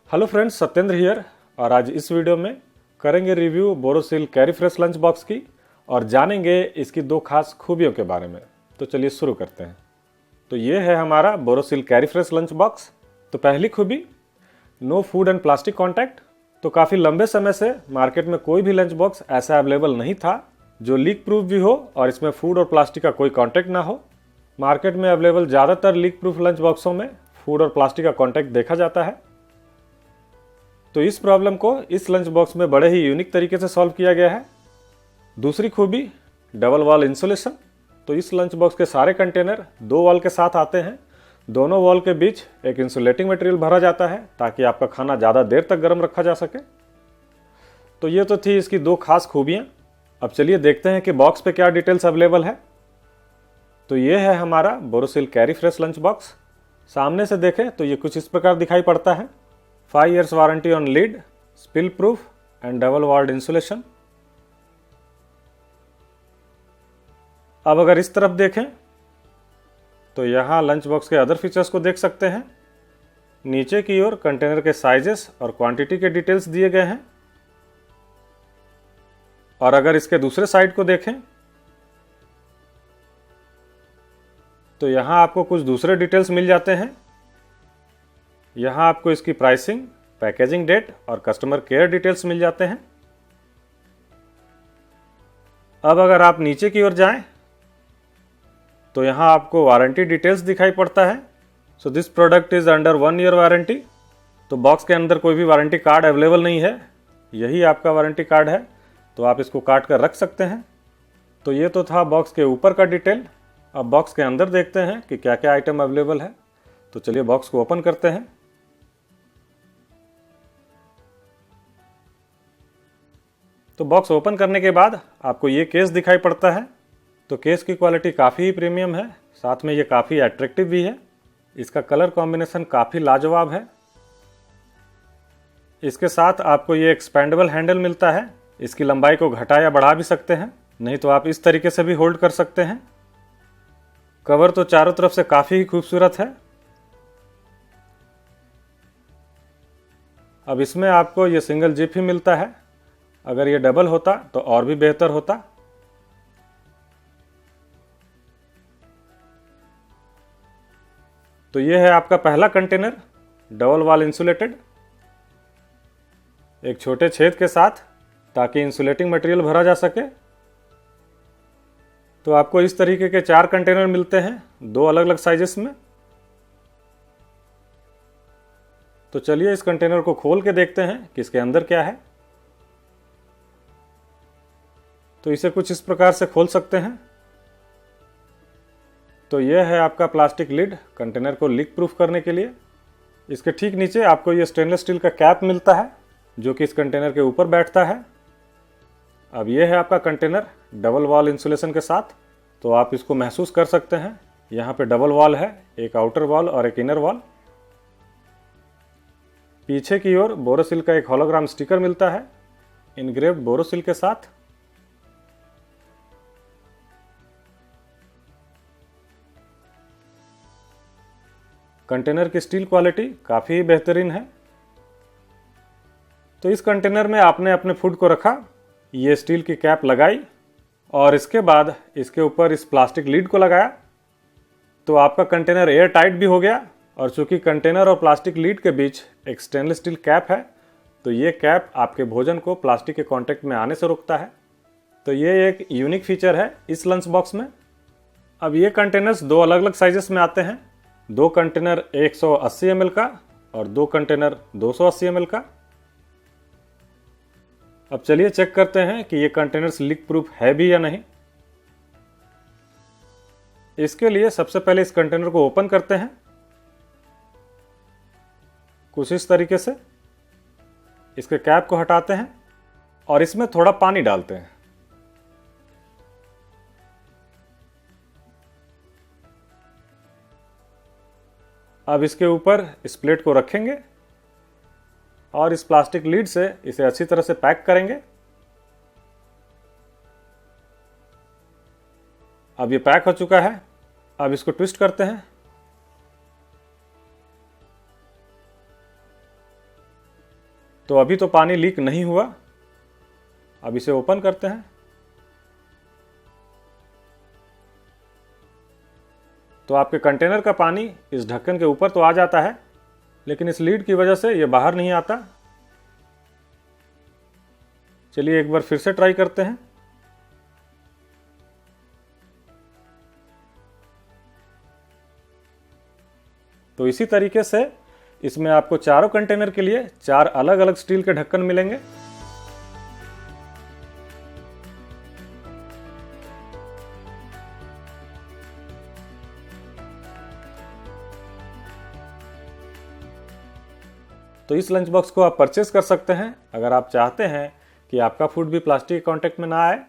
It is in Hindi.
Hello friends, Satyendra here. और आज इस वीडियो में करेंगे review Borosil carry fresh lunch box की और जानेंगे इसकी दो खास खूबियों के बारे में। तो चलिए शुरू करते हैं। तो ये है हमारा Borosil carry fresh lunch box. तो पहली खूबी, no food and plastic contact. तो काफ़ी लंबे समय से मार्केट में कोई भी लंच बॉक्स ऐसा अवेलेबल नहीं था जो लीक प्रूफ भी हो और इसमें फूड और प्लास्टिक का कोई कॉन्टैक्ट ना हो। मार्केट में अवेलेबल ज़्यादातर लीक प्रूफ लंच बॉक्सों में फूड और प्लास्टिक का कॉन्टैक्ट देखा जाता है। तो इस प्रॉब्लम को इस लंच बॉक्स में बड़े ही यूनिक तरीके से सॉल्व किया गया है। दूसरी खूबी, डबल वॉल इंसुलेशन। तो इस लंच बॉक्स के सारे कंटेनर दो वॉल के साथ आते हैं। दोनों वॉल के बीच एक इंसुलेटिंग मटेरियल भरा जाता है ताकि आपका खाना ज़्यादा देर तक गर्म रखा जा सके। तो ये तो थी इसकी दो खास खूबियाँ। अब चलिए देखते हैं कि बॉक्स पे क्या डिटेल्स अवेलेबल है। तो ये है हमारा Borosil carry fresh lunch box. सामने से देखें तो ये कुछ इस प्रकार दिखाई पड़ता है। 5 years warranty on lid, spill proof and double walled insulation. अब अगर इस तरफ देखें तो यहाँ लंच बॉक्स के अदर फीचर्स को देख सकते हैं। नीचे की ओर कंटेनर के साइजेस और क्वांटिटी के डिटेल्स दिए गए हैं। और अगर इसके दूसरे साइड को देखें तो यहाँ आपको कुछ दूसरे डिटेल्स मिल जाते हैं। यहाँ आपको इसकी प्राइसिंग, पैकेजिंग डेट और कस्टमर केयर डिटेल्स मिल जाते हैं। अब अगर आप नीचे की ओर जाएं तो यहाँ आपको वारंटी डिटेल्स दिखाई पड़ता है। So this product is under 1 year warranty. तो बॉक्स के अंदर कोई भी वारंटी कार्ड अवेलेबल नहीं है, यही आपका वारंटी कार्ड है, तो आप इसको काट कर रख सकते हैं। तो ये तो था बॉक्स के ऊपर का डिटेल। अब बॉक्स के अंदर देखते हैं कि क्या क्या आइटम अवेलेबल है। तो चलिए बॉक्स को ओपन करते हैं। तो बॉक्स ओपन करने के बाद आपको ये केस दिखाई पड़ता है। तो केस की क्वालिटी काफ़ी ही प्रीमियम है, साथ में ये काफ़ी अट्रैक्टिव भी है। इसका कलर कॉम्बिनेशन काफ़ी लाजवाब है। इसके साथ आपको ये एक्सपेंडेबल हैंडल मिलता है। इसकी लंबाई को घटा या बढ़ा भी सकते हैं, नहीं तो आप इस तरीके से भी होल्ड कर सकते हैं। कवर तो चारों तरफ से काफ़ी ही खूबसूरत है। अब इसमें आपको ये सिंगल जिप ही मिलता है। अगर ये डबल होता तो और भी बेहतर होता। तो ये है आपका पहला कंटेनर, डबल वॉल इंसुलेटेड, एक छोटे छेद के साथ, ताकि इंसुलेटिंग मटेरियल भरा जा सके। तो आपको इस तरीके के 4 कंटेनर मिलते हैं, 2 अलग अलग साइजेस में। तो चलिए इस कंटेनर को खोल के देखते हैं कि इसके अंदर क्या है। तो इसे कुछ इस प्रकार से खोल सकते हैं। तो यह है आपका प्लास्टिक लिड, कंटेनर को लीक प्रूफ करने के लिए। इसके ठीक नीचे आपको यह स्टेनलेस स्टील का कैप मिलता है जो कि इस कंटेनर के ऊपर बैठता है। अब यह है आपका कंटेनर डबल वॉल इंसुलेशन के साथ। तो आप इसको महसूस कर सकते हैं, यहाँ पे डबल वॉल है, एक आउटर वॉल और एक इनर वॉल। पीछे की ओर बोरोसिल का एक होलोग्राम स्टिकर मिलता है, इनग्रेव्ड बोरोसिल के साथ। कंटेनर की स्टील क्वालिटी काफ़ी ही बेहतरीन है। तो इस कंटेनर में आपने अपने फूड को रखा, ये स्टील की कैप लगाई और इसके बाद इसके ऊपर इस प्लास्टिक लीड को लगाया। तो आपका कंटेनर एयर टाइट भी हो गया। और चूंकि कंटेनर और प्लास्टिक लीड के बीच एक स्टेनलेस स्टील कैप है, तो ये कैप आपके भोजन को प्लास्टिक के कांटेक्ट में आने से रोकता है। तो ये एक यूनिक फीचर है इस लंच बॉक्स में। अब ये कंटेनर्स 2 अलग अलग साइजेस में आते हैं। 2 कंटेनर 180 ml का और 2 कंटेनर 280 ml का। अब चलिए चेक करते हैं कि ये कंटेनर्स लीक प्रूफ है भी या नहीं। इसके लिए सबसे पहले इस कंटेनर को ओपन करते हैं कुछ इस तरीके से। इसके कैप को हटाते हैं और इसमें थोड़ा पानी डालते हैं। अब इसके ऊपर इस प्लेट को रखेंगे और इस प्लास्टिक लीड से इसे अच्छी तरह से पैक करेंगे। अब ये पैक हो चुका है। अब इसको ट्विस्ट करते हैं। तो अभी तो पानी लीक नहीं हुआ। अब इसे ओपन करते हैं। तो आपके कंटेनर का पानी इस ढक्कन के ऊपर तो आ जाता है, लेकिन इस लीड की वजह से ये बाहर नहीं आता। चलिए एक बार फिर से ट्राई करते हैं। तो इसी तरीके से इसमें आपको चारों कंटेनर के लिए 4 अलग अलग स्टील के ढक्कन मिलेंगे। तो इस लंच बॉक्स को आप परचेस कर सकते हैं अगर आप चाहते हैं कि आपका फूड भी प्लास्टिक के कांटेक्ट में ना आए।